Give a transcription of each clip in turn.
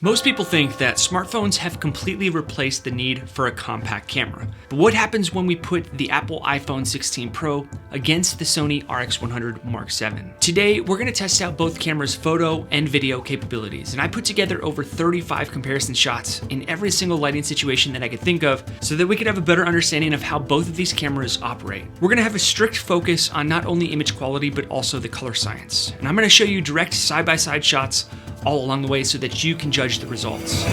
Most people think that smartphones have completely replaced the need for a compact camera. But what happens when we put the Apple iPhone 16 Pro against the Sony RX100 Mark VII? Today, we're going to test out both cameras' photo and video capabilities, and I put together over 35 comparison shots in every single lighting situation that I could think of so that we could have a better understanding of how both of these cameras operate. We're going to have a strict focus on not only image quality, but also the color science. And I'm going to show you direct side-by-side shots all along the way so that you can judge the results.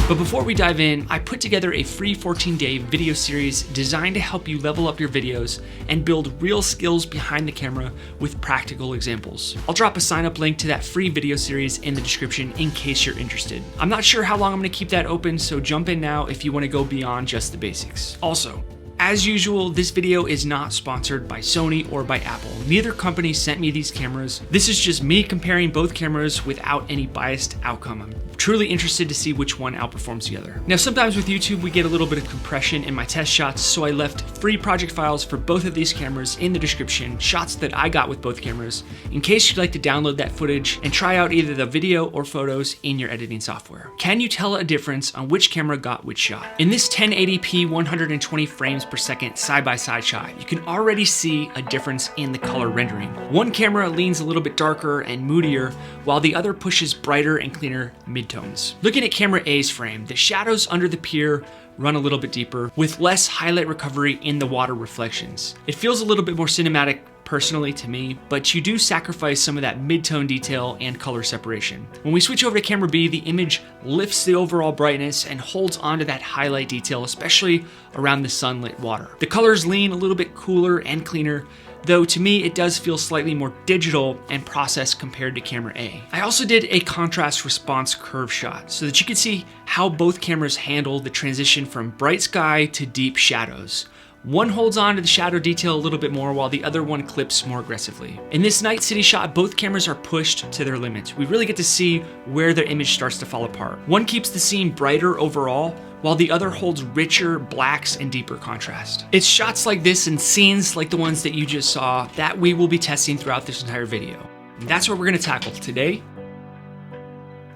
But before we dive in, I put together a free 14-day video series designed to help you level up your videos and build real skills behind the camera with practical examples. I'll drop a sign-up link to that free video series in the description in case you're interested. I'm not sure how long I'm going to keep that open, so jump in now if you want to go beyond just the basics. Also, as usual, this video is not sponsored by Sony or by Apple. Neither company sent me these cameras. This is just me comparing both cameras without any biased outcome. I'm truly interested to see which one outperforms the other. Now, sometimes with YouTube, we get a little bit of compression in my test shots, so I left free project files for both of these cameras in the description, shots that I got with both cameras, in case you'd like to download that footage and try out either the video or photos in your editing software. Can you tell a difference on which camera got which shot? In this 1080p 120 frames per second side-by-side shot, you can already see a difference in the color rendering. One camera leans a little bit darker and moodier, while the other pushes brighter and cleaner midtones. Looking at camera A's frame, the shadows under the pier run a little bit deeper, with less highlight recovery in the water reflections. It feels a little bit more cinematic personally to me, but you do sacrifice some of that mid-tone detail and color separation. When we switch over to camera B, the image lifts the overall brightness and holds onto that highlight detail, especially around the sunlit water. The colors lean a little bit cooler and cleaner, though to me it does feel slightly more digital and processed compared to camera A. I also did a contrast response curve shot so that you can see how both cameras handle the transition from bright sky to deep shadows. One holds on to the shadow detail a little bit more while the other one clips more aggressively. In this night city shot, both cameras are pushed to their limits. We really get to see where their image starts to fall apart. One keeps the scene brighter overall, while the other holds richer blacks and deeper contrast. It's shots like this and scenes like the ones that you just saw that we will be testing throughout this entire video. And that's what we're gonna tackle today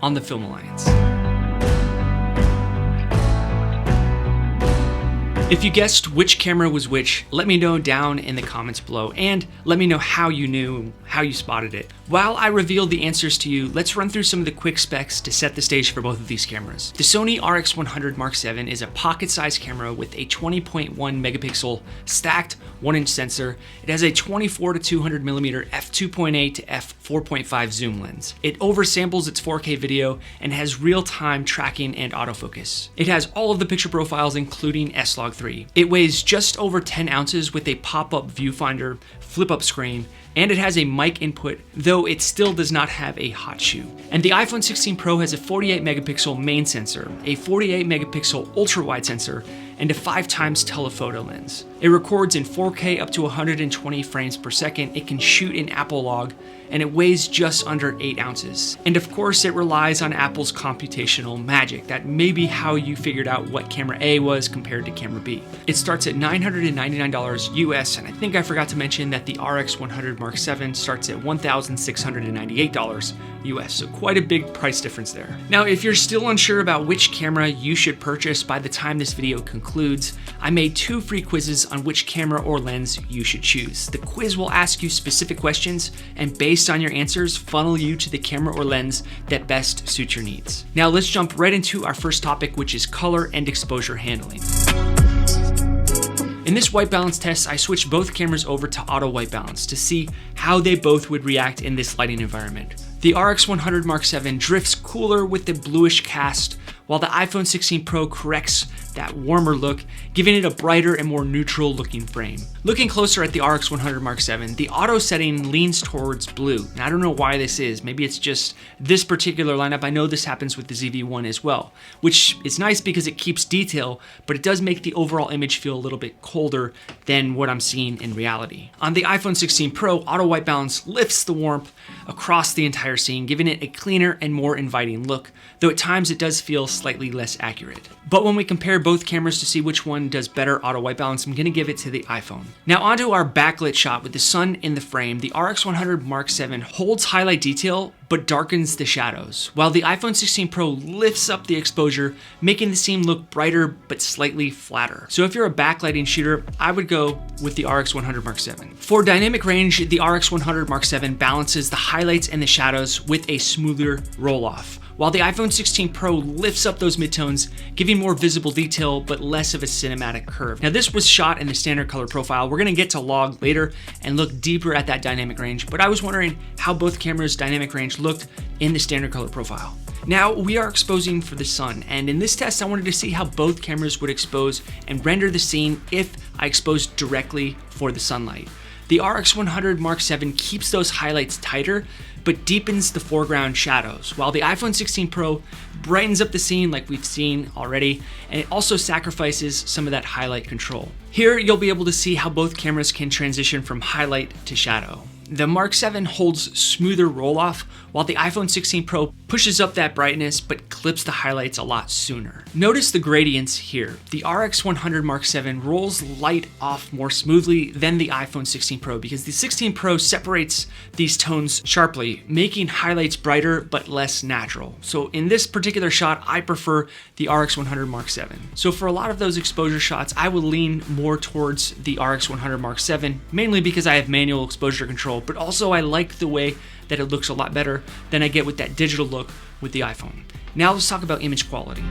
on the Film Alliance. If you guessed which camera was which, let me know down in the comments below, and let me know how you knew, how you spotted it. While I reveal the answers to you, let's run through some of the quick specs to set the stage for both of these cameras. The Sony RX100 Mark VII is a pocket-sized camera with a 20.1 megapixel stacked 1-inch sensor. It has a 24 to 200 millimeter f2.8 to f4.5 zoom lens. It oversamples its 4K video and has real-time tracking and autofocus. It has all of the picture profiles, including S-Log3. It weighs just over 10 ounces with a pop-up viewfinder, flip-up screen, and it has a mic input, though it still does not have a hot shoe. And the iPhone 16 Pro has a 48 megapixel main sensor, a 48 megapixel ultra-wide sensor, and a 5x telephoto lens. It records in 4K up to 120 frames per second. It can shoot in Apple Log, and it weighs just under 8 ounces. And of course, it relies on Apple's computational magic. That may be how you figured out what camera A was compared to camera B. It starts at $999 US, and I think I forgot to mention that the RX100 Mark VII starts at $1,698 US, so quite a big price difference there. Now, if you're still unsure about which camera you should purchase by the time this video concludes, I made 2 free quizzes on which camera or lens you should choose. The quiz will ask you specific questions, and based on your answers, funnel you to the camera or lens that best suits your needs. Now let's jump right into our first topic, which is color and exposure handling. In this white balance test, I switched both cameras over to auto white balance to see how they both would react in this lighting environment. The RX100 Mark VII drifts cooler with the bluish cast, while the iPhone 16 Pro corrects that warmer look, giving it a brighter and more neutral looking frame. Looking closer at the RX100 Mark VII, the auto setting leans towards blue. And I don't know why this is. Maybe it's just this particular lineup. I know this happens with the ZV-1 as well, which is nice because it keeps detail, but it does make the overall image feel a little bit colder than what I'm seeing in reality. On the iPhone 16 Pro, auto white balance lifts the warmth, across the entire scene, giving it a cleaner and more inviting look, though at times it does feel slightly less accurate. But when we compare both cameras to see which one does better auto white balance, I'm gonna give it to the iPhone. Now onto our backlit shot with the sun in the frame. The RX 100 Mark VII holds highlight detail, but darkens the shadows, while the iPhone 16 Pro lifts up the exposure, making the scene look brighter but slightly flatter. So if you're a backlighting shooter, I would go with the RX 100 Mark VII. For dynamic range, the RX 100 Mark VII balances the highlights and the shadows with a smoother roll-off, while the iPhone 16 Pro lifts up those midtones, giving more visible detail but less of a cinematic curve. Now this was shot in the standard color profile. We're gonna get to log later and look deeper at that dynamic range, but I was wondering how both cameras' dynamic range looked in the standard color profile. Now we are exposing for the sun, and in this test I wanted to see how both cameras would expose and render the scene if I exposed directly for the sunlight. The RX 100 Mark VII keeps those highlights tighter, but deepens the foreground shadows, while the iPhone 16 Pro brightens up the scene like we've seen already, and it also sacrifices some of that highlight control. Here you'll be able to see how both cameras can transition from highlight to shadow. The Mark VII holds smoother roll-off, while the iPhone 16 Pro pushes up that brightness but clips the highlights a lot sooner. Notice the gradients here. The RX 100 Mark VII rolls light off more smoothly than the iPhone 16 Pro because the 16 Pro separates these tones sharply, making highlights brighter but less natural. So in this particular shot, I prefer the RX 100 Mark VII. So for a lot of those exposure shots, I would lean more towards the RX 100 Mark VII, mainly because I have manual exposure control, but also I like the way that it looks a lot better than I get with that digital look with the iPhone. Now let's talk about image quality.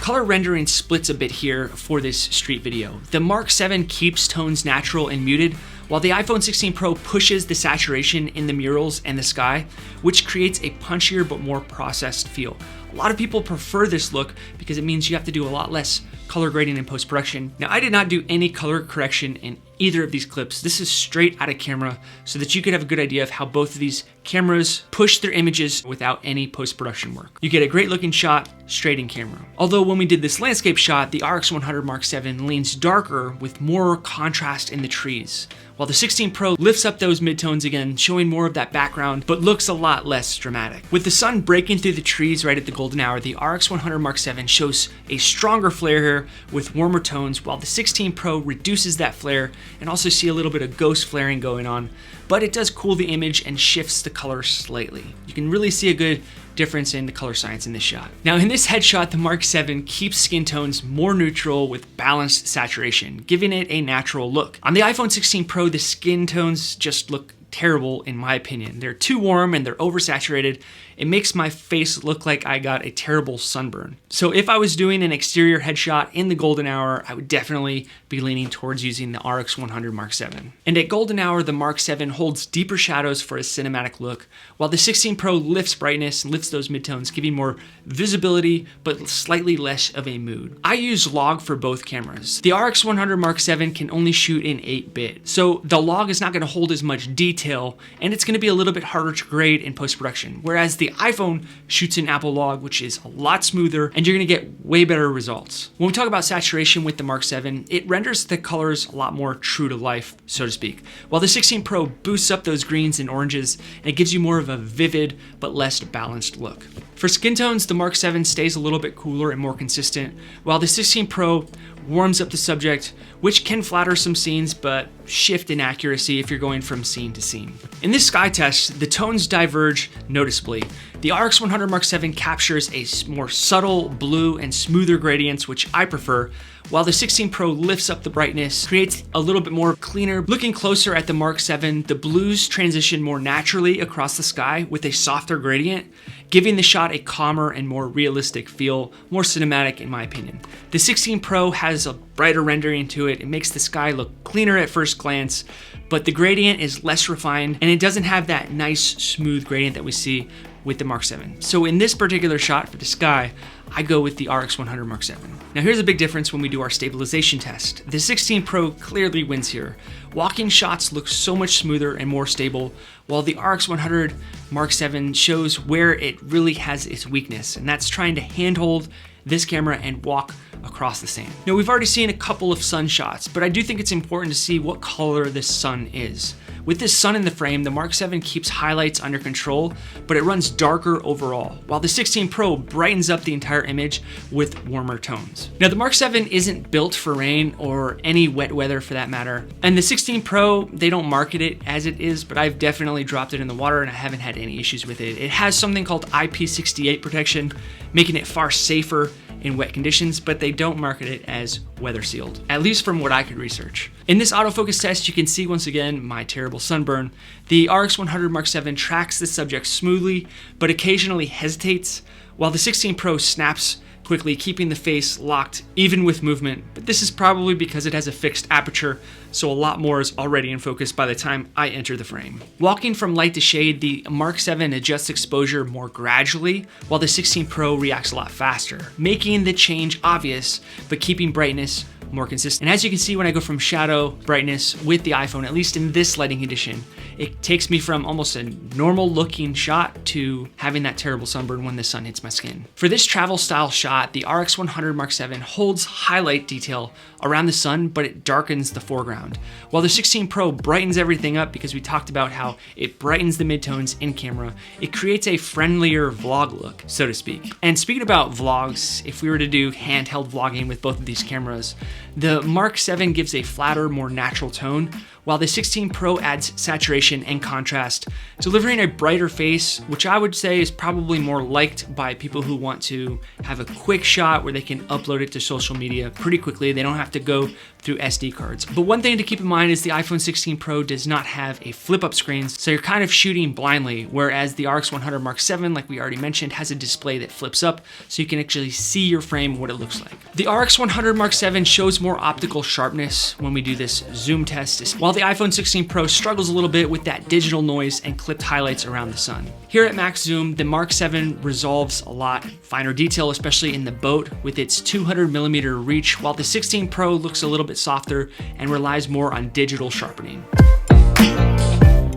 Color rendering splits a bit here for this street video. The Mark VII keeps tones natural and muted, while the iPhone 16 Pro pushes the saturation in the murals and the sky, which creates a punchier but more processed feel. A lot of people prefer this look because it means you have to do a lot less color grading in post-production. Now, I did not do any color correction in either of these clips. This is straight out of camera so that you could have a good idea of how both of these cameras push their images without any post-production work. You get a great looking shot straight in camera. Although when we did this landscape shot, the RX 100 Mark VII leans darker with more contrast in the trees, while the 16 Pro lifts up those midtones again, showing more of that background, but looks a lot less dramatic. With the sun breaking through the trees right at the golden hour, the RX 100 Mark VII shows a stronger flare here with warmer tones, while the 16 Pro reduces that flare and also see a little bit of ghost flaring going on, but it does cool the image and shifts the color slightly. You can really see a good difference in the color science in this shot. Now in this headshot, the Mark VII keeps skin tones more neutral with balanced saturation, giving it a natural look. On the iPhone 16 Pro, the skin tones just look terrible in my opinion. They're too warm and they're oversaturated. It makes my face look like I got a terrible sunburn. So if I was doing an exterior headshot in the golden hour, I would definitely be leaning towards using the RX 100 Mark VII. And at golden hour, the Mark VII holds deeper shadows for a cinematic look, while the 16 Pro lifts brightness and lifts those midtones, giving more visibility, but slightly less of a mood. I use log for both cameras. The RX 100 Mark VII can only shoot in 8-bit, so the log is not gonna hold as much detail, and it's gonna be a little bit harder to grade in post-production, whereas the iPhone shoots in Apple log, which is a lot smoother, and you're gonna get way better results. When we talk about saturation with the Mark VII, it renders the colors a lot more true to life, so to speak, while the 16 Pro boosts up those greens and oranges, and it gives you more of a vivid but less balanced look. For skin tones, the Mark VII stays a little bit cooler and more consistent, while the 16 Pro warms up the subject, which can flatter some scenes but shift in accuracy if you're going from scene to scene. In this sky test, the tones diverge noticeably. The RX 100 Mark VII captures a more subtle blue and smoother gradients, which I prefer, while the 16 Pro lifts up the brightness, creates a little bit more cleaner. Looking closer at the Mark VII, the blues transition more naturally across the sky with a softer gradient, giving the shot a calmer and more realistic feel, more cinematic in my opinion. The 16 Pro has a brighter rendering to it. It makes the sky look cleaner at first glance, but the gradient is less refined and it doesn't have that nice smooth gradient that we see with the Mark VII. So in this particular shot for the sky, I go with the RX 100 Mark VII. Now here's a big difference when we do our stabilization test. The 16 Pro clearly wins here. Walking shots look so much smoother and more stable, while the RX 100 Mark VII shows where it really has its weakness, and that's trying to handhold this camera and walk across the sand. Now we've already seen a couple of sun shots, but I do think it's important to see what color this sun is. With this sun in the frame, the Mark 7 keeps highlights under control, but it runs darker overall, while the 16 Pro brightens up the entire image with warmer tones. Now, the Mark 7 isn't built for rain or any wet weather for that matter, and the 16 Pro, they don't market it as it is, but I've definitely dropped it in the water and I haven't had any issues with it. It has something called IP68 protection, making it far safer in wet conditions, but they don't market it as weather sealed, at least from what I could research. In this autofocus test, you can see once again my terrible sunburn. The RX 100 Mark 7 tracks the subject smoothly, but occasionally hesitates, while the 16 Pro snaps quickly, keeping the face locked even with movement, but this is probably because it has a fixed aperture, so a lot more is already in focus by the time I enter the frame. Walking from light to shade, the Mark 7 adjusts exposure more gradually, while the 16 Pro reacts a lot faster, making the change obvious, but keeping brightness more consistent. And as you can see, when I go from shadow brightness with the iPhone, at least in this lighting condition, it takes me from almost a normal looking shot to having that terrible sunburn when the sun hits my skin. For this travel style shot, the RX 100 Mark 7 holds highlight detail around the sun, but it darkens the foreground, while the 16 Pro brightens everything up because we talked about how it brightens the midtones in camera. It creates a friendlier vlog look, so to speak. And speaking about vlogs, if we were to do handheld vlogging with both of these cameras, the Mark 7 gives a flatter, more natural tone, while the 16 Pro adds saturation and contrast, delivering a brighter face, which I would say is probably more liked by people who want to have a quick shot where they can upload it to social media pretty quickly. They don't have to go through SD cards. But one thing to keep in mind is the iPhone 16 Pro does not have a flip-up screen, so you're kind of shooting blindly, whereas the RX 100 Mark 7, like we already mentioned, has a display that flips up so you can actually see your frame, what it looks like. The RX 100 Mark 7 shows more optical sharpness when we do this zoom test, while the iPhone 16 Pro struggles a little bit with that digital noise and clipped highlights around the sun. Here at max zoom, the Mark 7 resolves a lot finer detail, especially in the boat with its 200mm reach, while the 16 Pro looks a little bit softer and relies more on digital sharpening.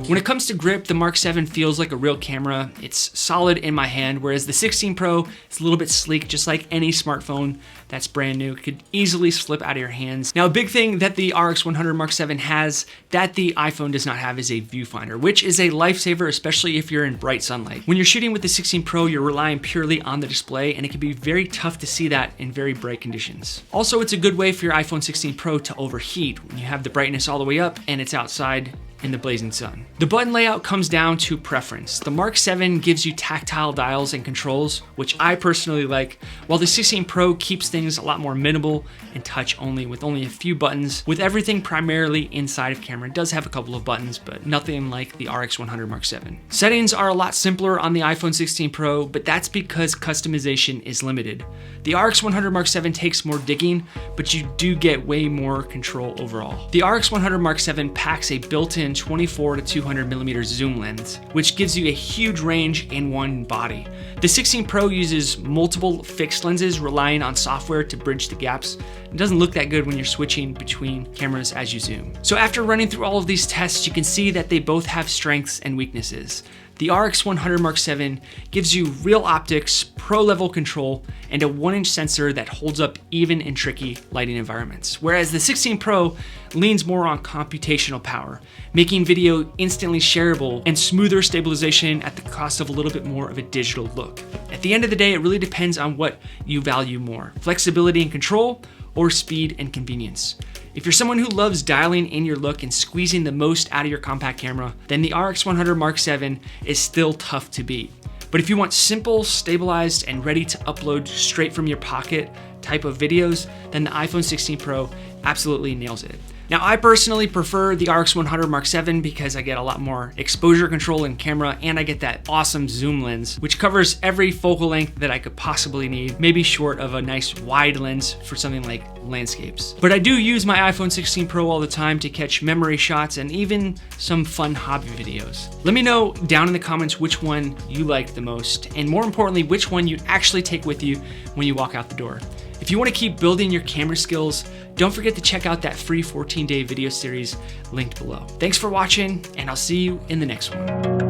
When it comes to grip, the Mark 7 feels like a real camera. It's solid in my hand, whereas the 16 Pro is a little bit sleek, just like any smartphone that's brand new. It could easily slip out of your hands. Now, a big thing that the RX 100 Mark 7 has that the iPhone does not have is a viewfinder, which is a lifesaver, especially if you're in bright sunlight. When you're shooting with the 16 Pro, you're relying purely on the display, and it can be very tough to see that in very bright conditions. Also, it's a good way for your iPhone 16 Pro to overheat when you have the brightness all the way up and it's outside in the blazing sun. The button layout comes down to preference. The Mark 7 gives you tactile dials and controls, which I personally like, while the 16 Pro keeps things a lot more minimal and touch only, with only a few buttons, with everything primarily inside of camera. It does have a couple of buttons, but nothing like the RX 100 Mark 7. Settings are a lot simpler on the iPhone 16 Pro, but that's because customization is limited. The RX 100 Mark 7 takes more digging, but you do get way more control overall. The RX 100 Mark 7 packs a built-in 24 to 200mm zoom lens, which gives you a huge range in one body. The 16 Pro uses multiple fixed lenses, relying on software to bridge the gaps. It doesn't look that good when you're switching between cameras as you zoom. So after running through all of these tests, you can see that they both have strengths and weaknesses. The RX 100 Mark 7 gives you real optics, pro-level control, and a 1-inch sensor that holds up even in tricky lighting environments. Whereas the 16 Pro leans more on computational power, making video instantly shareable and smoother stabilization at the cost of a little bit more of a digital look. At the end of the day, it really depends on what you value more: flexibility and control, or speed and convenience. If you're someone who loves dialing in your look and squeezing the most out of your compact camera, then the RX 100 Mark 7 is still tough to beat. But if you want simple, stabilized, and ready to upload straight from your pocket type of videos, then the iPhone 16 Pro absolutely nails it. Now, I personally prefer the RX 100 Mark 7 because I get a lot more exposure control in camera, and I get that awesome zoom lens, which covers every focal length that I could possibly need, maybe short of a nice wide lens for something like landscapes. But I do use my iPhone 16 Pro all the time to catch memory shots and even some fun hobby videos. Let me know down in the comments which one you liked the most, and more importantly, which one you'd actually take with you when you walk out the door. If you want to keep building your camera skills, don't forget to check out that free 14-day video series linked below. Thanks for watching, and I'll see you in the next one.